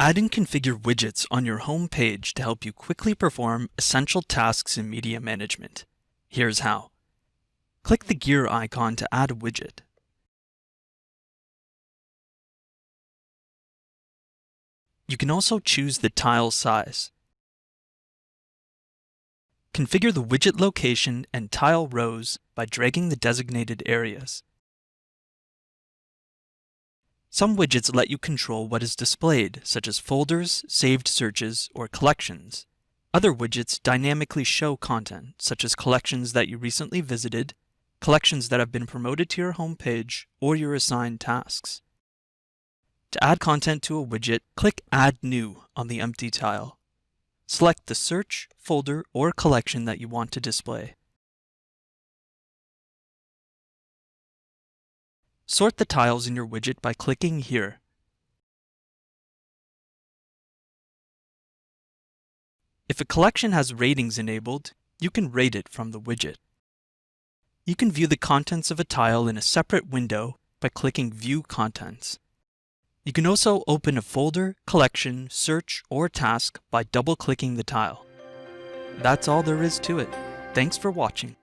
Add and configure widgets on your home page to help you quickly perform essential tasks in media management. Here's how. Click the gear icon to add a widget. You can also choose the tile size. Configure the widget location and tile rows by dragging the designated areas. Some widgets let you control what is displayed, such as folders, saved searches, or collections. Other widgets dynamically show content, such as collections that you recently visited, collections that have been promoted to your home page, or your assigned tasks. To add content to a widget, click Add New on the empty tile. Select the search, folder, or collection that you want to display. Sort the tiles in your widget by clicking here. If a collection has ratings enabled, you can rate it from the widget. You can view the contents of a tile in a separate window by clicking View Contents. You can also open a folder, collection, search, or task by double-clicking the tile. That's all there is to it. Thanks for watching.